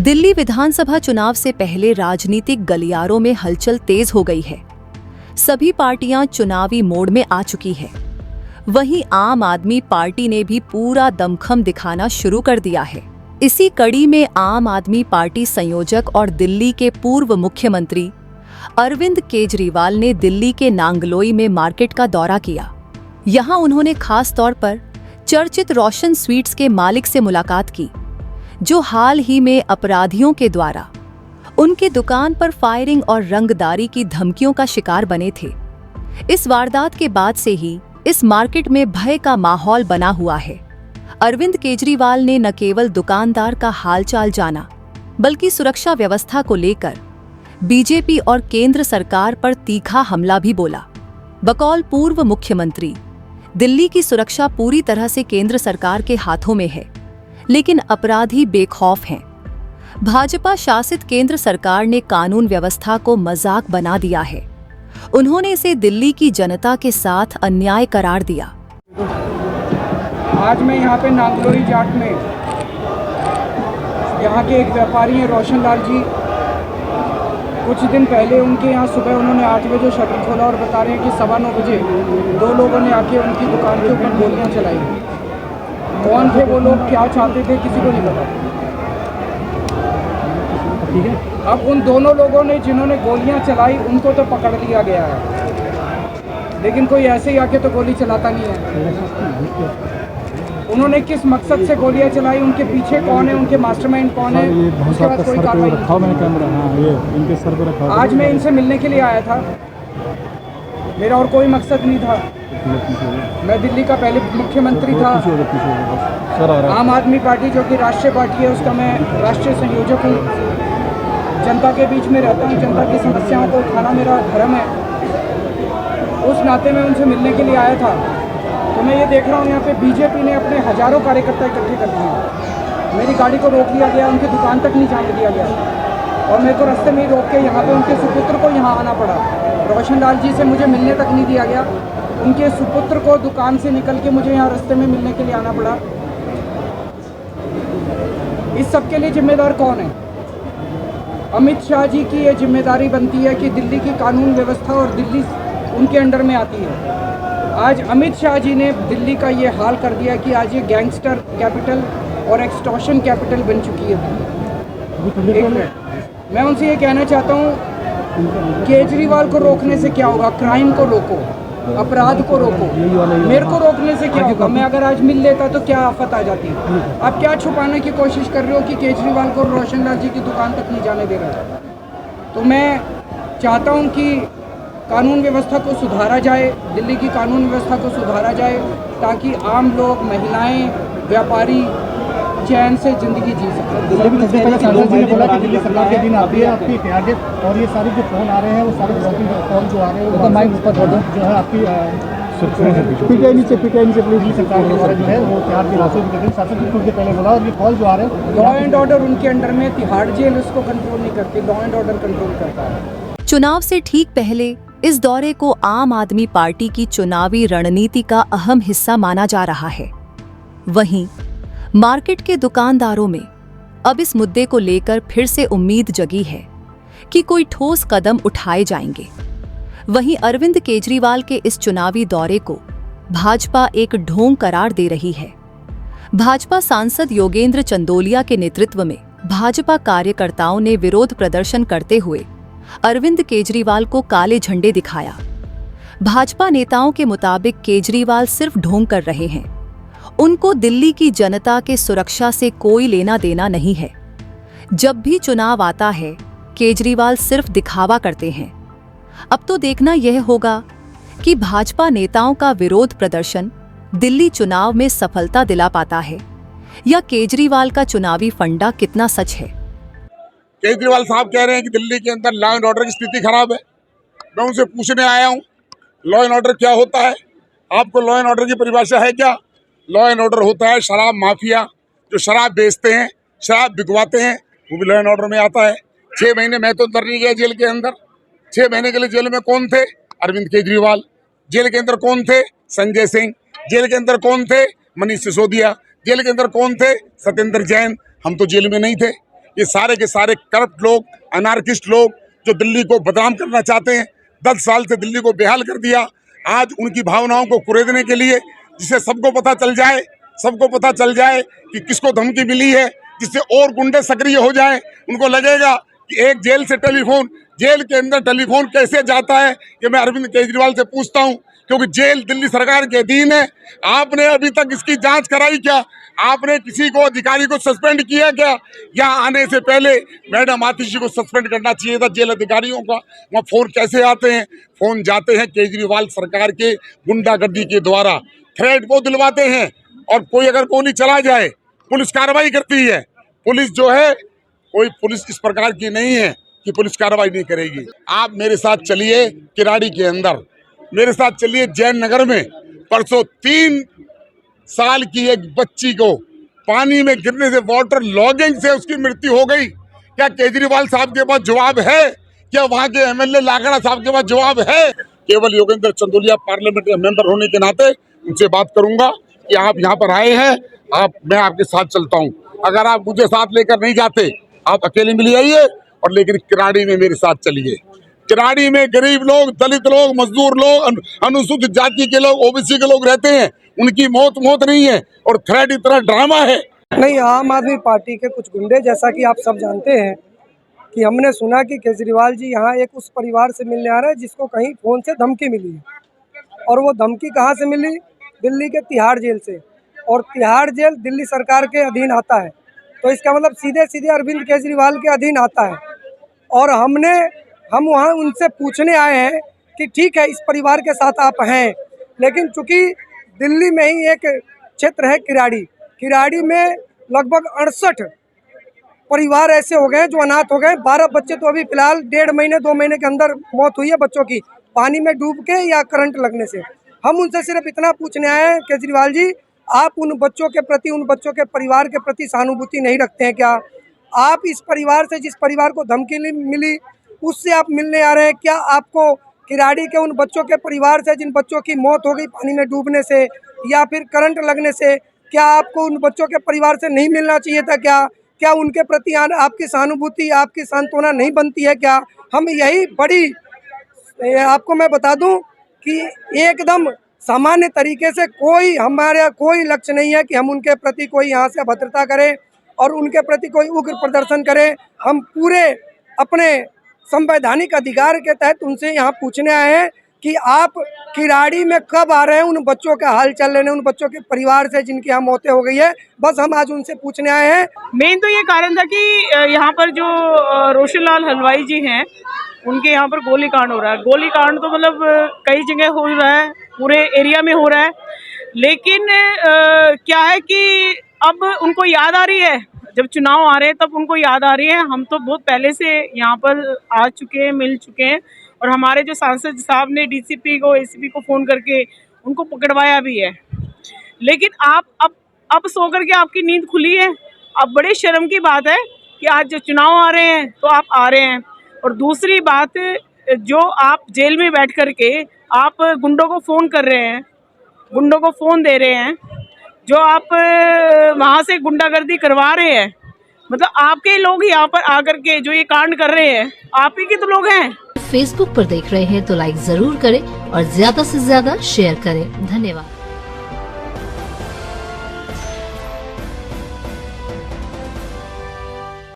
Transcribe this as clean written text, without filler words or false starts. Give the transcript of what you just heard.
दिल्ली विधानसभा चुनाव से पहले राजनीतिक गलियारों में हलचल तेज हो गई है। सभी पार्टियां चुनावी मोड में आ चुकी है। वहीं आम आदमी पार्टी ने भी पूरा दमखम दिखाना शुरू कर दिया है। इसी कड़ी में आम आदमी पार्टी संयोजक और दिल्ली के पूर्व मुख्यमंत्री अरविंद केजरीवाल ने दिल्ली के नांगलोई में मार्केट का दौरा किया। यहां उन्होंने खास तौर पर चर्चित रोशन स्वीट्स के मालिक से मुलाकात की, जो हाल ही में अपराधियों के द्वारा उनके दुकान पर फायरिंग और रंगदारी की धमकियों का शिकार बने थे। इस वारदात के बाद से ही इस मार्केट में भय का माहौल बना हुआ है। अरविंद केजरीवाल ने न केवल दुकानदार का हालचाल जाना, बल्कि सुरक्षा व्यवस्था को लेकर बीजेपी और केंद्र सरकार पर तीखा हमला भी बोला। बकौल पूर्व मुख्यमंत्री, दिल्ली की सुरक्षा पूरी तरह से केंद्र सरकार के हाथों में है, लेकिन अपराधी बेखौफ हैं। भाजपा शासित केंद्र सरकार ने कानून व्यवस्था को मजाक बना दिया है। उन्होंने इसे दिल्ली की जनता के साथ अन्याय करार दिया। आज मैं यहाँ पे नांगलोई जाट में यहाँ के एक व्यापारी हैं रोशन लाल जी। कुछ दिन पहले उनके यहाँ सुबह उन्होंने 8 बजे शटर खोला और बता रहे हैं कि 9:15 बजे 2 लोगों ने आके उनकी दुकान के ऊपर गोलियाँ चलाई। कौन थे वो लोग, क्या चाहते थे, किसी को नहीं पता। ठीक है, अब उन दोनों लोगों ने जिन्होंने गोलियां चलाई उनको तो पकड़ लिया गया है, लेकिन कोई ऐसे ही आके तो गोली चलाता नहीं है। उन्होंने किस मकसद से गोलियां चलाई, उनके पीछे कौन है, उनके मास्टरमाइंड कौन है, उसके बाद कोई कार्रवाई नहीं। आज मैं इनसे मिलने के लिए आया था, मेरा और कोई मकसद नहीं था। मैं दिल्ली का पहले मुख्यमंत्री था। आम आदमी पार्टी जो कि राष्ट्रीय पार्टी है, उसका मैं राष्ट्रीय संयोजक हूँ। जनता के बीच में रहता हूँ, जनता की समस्याओं को उठाना मेरा धर्म है। उस नाते में उनसे मिलने के लिए आया था, तो मैं ये देख रहा हूँ यहाँ पे बीजेपी ने अपने हजारों कार्यकर्ता इकट्ठे कर दिए। मेरी गाड़ी को रोक लिया गया, उनकी दुकान तक नहीं जाने दिया गया और मेरे को रास्ते में ही रोक के यहाँ पे उनके सुपुत्र को यहाँ आना पड़ा। रोशन लाल जी से मुझे मिलने तक नहीं दिया गया, उनके सुपुत्र को दुकान से निकल के मुझे यहाँ रास्ते में मिलने के लिए आना पड़ा। इस सब के लिए जिम्मेदार कौन है? अमित शाह जी की ये जिम्मेदारी बनती है कि दिल्ली की कानून व्यवस्था और दिल्ली उनके अंडर में आती है। आज अमित शाह जी ने दिल्ली का ये हाल कर दिया कि आज ये गैंगस्टर कैपिटल और एक्सटॉर्शन कैपिटल बन चुकी है। मैं उनसे ये कहना चाहता हूँ, केजरीवाल को रोकने से क्या होगा? क्राइम को रोको, अपराध को रोको। मेरे को रोकने से क्या होगा? मैं अगर आज मिल लेता तो क्या आफत आ जाती। आप क्या छुपाने की कोशिश कर रहे हो कि केजरीवाल को रोशन लाल जी की दुकान तक नहीं जाने दे रहे? तो मैं चाहता हूं कि कानून व्यवस्था को सुधारा जाए, दिल्ली की कानून व्यवस्था को सुधारा जाए, ताकि आम लोग, महिलाएं, व्यापारी चैन से जिंदगी जी सकते। दिल्ली में सबसे पहले सांसद जी ने बोला कि दिल्ली सरकार के दिन आती है आपकी टारगेट, और ये सारे जो फोन आ रहे हैं वो सारे ब्लॉकिंग फोन जो आ रहे हैं वो माइक ऊपर जो है आपकी पीटीआई नीचे पुलिस सरकार के द्वारा जो है वो तिहाड़ जेल शासन की कुछ पहले बोला, और ये कॉल जो आ रहे हैं लॉ एंड ऑर्डर उनके अंडर में, तिहाड़ जेल उसको कंट्रोल नहीं करती, लॉ एंड ऑर्डर कंट्रोल करता है। चुनाव से ठीक पहले इस दौरे को आम आदमी पार्टी की चुनावी रणनीति का अहम हिस्सा माना जा रहा है। वहीं मार्केट के दुकानदारों में अब इस मुद्दे को लेकर फिर से उम्मीद जगी है कि कोई ठोस कदम उठाए जाएंगे। वहीं अरविंद केजरीवाल के इस चुनावी दौरे को भाजपा एक ढोंग करार दे रही है। भाजपा सांसद योगेंद्र चंदोलिया के नेतृत्व में भाजपा कार्यकर्ताओं ने विरोध प्रदर्शन करते हुए अरविंद केजरीवाल को काले झंडे दिखाया। भाजपा नेताओं के मुताबिक केजरीवाल सिर्फ ढोंग कर रहे हैं, उनको दिल्ली की जनता के सुरक्षा से कोई लेना देना नहीं है। जब भी चुनाव आता है, केजरीवाल सिर्फ दिखावा करते हैं। अब तो देखना यह होगा कि भाजपा नेताओं का विरोध प्रदर्शन दिल्ली चुनाव में सफलता दिला पाता है या केजरीवाल का चुनावी फंडा कितना सच है। केजरीवाल साहब कह रहे हैं कि दिल्ली के अंदर लॉ एंड ऑर्डर की स्थिति खराब है। मैं उनसे पूछने आया हूँ, लॉ एंड ऑर्डर क्या होता है? आपको लॉ एंड ऑर्डर की परिभाषा है क्या? लॉ एंड ऑर्डर होता है शराब माफिया जो शराब बेचते हैं, शराब बिकवाते हैं, वो भी लॉ एंड ऑर्डर में आता है। 6 महीने मैं तो अंदर नहीं गया जेल के अंदर। 6 महीने के लिए जेल में कौन थे? अरविंद केजरीवाल। जेल के अंदर कौन थे? संजय सिंह। जेल के अंदर कौन थे? मनीष सिसोदिया। जेल के अंदर कौन थे? सत्येंद्र जैन। हम तो जेल में नहीं थे, ये सारे के सारे करप्ट लोग, अनार्किस्ट लोग जो दिल्ली को बदनाम करना चाहते हैं। 10 साल से दिल्ली को बेहाल कर दिया। आज उनकी भावनाओं को कुरेदने के लिए, जिससे सबको पता चल जाए कि किसको धमकी मिली है, जिससे और गुंडे सक्रिय हो जाएं। उनको लगेगा कि एक जेल से टेलीफोन, जेल के अंदर टेलीफोन कैसे जाता है, ये मैं अरविंद केजरीवाल से पूछता हूं, क्योंकि जेल दिल्ली सरकार के अधीन है। आपने अभी तक इसकी जांच कराई क्या? आपने किसी को, अधिकारी को सस्पेंड किया क्या? यहाँ आने से पहले मैडम आतिशी को सस्पेंड करना चाहिए था जेल अधिकारियों का। वहाँ फोन कैसे आते हैं? फोन जाते हैं केजरीवाल सरकार के गुंडागर्दी के द्वारा। थ्रेट वो दिलवाते हैं, और कोई अगर गोली चला जाए पुलिस कार्रवाई करती है। पुलिस जो है, कोई पुलिस इस प्रकार की नहीं है कि पुलिस कार्रवाई नहीं करेगी। आप मेरे साथ चलिए किराड़ी के अंदर, मेरे साथ चलिए जैन नगर में। परसों 3 साल की एक बच्ची को पानी में गिरने से, वाटर लॉगिंग से उसकी मृत्यु हो गई। क्या केजरीवाल साहब के पास जवाब है? क्या वहां के एमएलए लाखड़ा साहब के पास जवाब है? केवल योगेंद्र चंदोलिया पार्लियामेंट के मेंबर होने के नाते उनसे बात करूंगा कि आप यहाँ पर आए हैं, मैं आपके साथ चलता हूँ। अगर आप मुझे साथ लेकर नहीं जाते, आप अकेले मिल जाइए, और लेकिन किराड़ी में मेरे साथ चलिए। किराड़ी में गरीब लोग, दलित लोग, मजदूर लोग, अनुसूचित जाति के लोग, ओबीसी के लोग रहते हैं। उनकी मौत नहीं है, और थ्रेट इतना ड्रामा है। नहीं, आम आदमी पार्टी के कुछ गुंडे, जैसा कि आप सब जानते हैं कि हमने सुना कि केजरीवाल जी यहाँ एक उस परिवार से मिलने आ रहे हैं जिसको कहीं फ़ोन से धमकी मिली है। और वो धमकी कहाँ से मिली? दिल्ली के तिहाड़ जेल से। और तिहाड़ जेल दिल्ली सरकार के अधीन आता है, तो इसका मतलब सीधे सीधे अरविंद केजरीवाल के अधीन आता है। और हम वहाँ उनसे पूछने आए हैं कि ठीक है, इस परिवार के साथ आप हैं, लेकिन चूँकि दिल्ली में ही एक क्षेत्र है किराड़ी में लगभग 68 परिवार ऐसे हो गए जो अनाथ हो गए। 12 बच्चे तो अभी फिलहाल 1.5 महीने 2 महीने के अंदर मौत हुई है बच्चों की, पानी में डूब के या करंट लगने से। हम उनसे सिर्फ इतना पूछने आए हैं, केजरीवाल जी, आप उन बच्चों के प्रति, उन बच्चों के परिवार के प्रति सहानुभूति नहीं रखते हैं क्या? आप इस परिवार से, जिस परिवार को धमकी मिली, उससे आप मिलने आ रहे हैं क्या? आपको किराड़ी के उन बच्चों के परिवार से जिन बच्चों की मौत हो गई पानी में डूबने से या फिर करंट लगने से, क्या आपको उन बच्चों के परिवार से नहीं मिलना चाहिए था क्या? क्या उनके प्रति आपकी सहानुभूति, आपकी सांत्वना नहीं बनती है क्या? हम यही बड़ी, आपको मैं बता दूं कि एकदम सामान्य तरीके से हमारा कोई लक्ष्य नहीं है कि हम उनके प्रति कोई यहाँ से अभद्रता करें और उनके प्रति कोई उग्र प्रदर्शन करें। हम पूरे अपने संवैधानिक अधिकार के तहत उनसे यहाँ पूछने आए हैं कि आप किराड़ी में कब आ रहे हैं उन बच्चों का हाल चाल लेने, उन बच्चों के परिवार से जिनकी यहाँ मौतें हो गई है। बस हम आज उनसे पूछने आए हैं। मेन तो ये कारण था कि यहाँ पर जो रोशन लाल हलवाई जी हैं, उनके यहाँ पर गोलीकांड हो रहा है। गोलीकांड तो मतलब कई जगह हो रहा है, पूरे एरिया में हो रहा है। लेकिन क्या है कि अब उनको याद आ रही है, जब चुनाव आ रहे हैं तब उनको याद आ रही है। हम तो बहुत पहले से यहाँ पर आ चुके हैं, मिल चुके हैं, और हमारे जो सांसद साहब ने डीसीपी को, एसीपी को फ़ोन करके उनको पकड़वाया भी है। लेकिन आप अब सो करके आपकी नींद खुली है। अब बड़े शर्म की बात है कि आज जो चुनाव आ रहे हैं तो आप आ रहे हैं। और दूसरी बात, जो आप जेल में बैठ करके आप गुंडों को फ़ोन कर रहे हैं, गुंडों को फ़ोन दे रहे हैं, जो आप वहाँ से गुंडागर्दी करवा रहे हैं, मतलब आपके लोग यहाँ पर आकर के जो ये कांड कर रहे हैं, आप ही के तो लोग हैं। फेसबुक पर देख रहे हैं तो लाइक जरूर करें और ज्यादा से ज्यादा शेयर करें। धन्यवाद।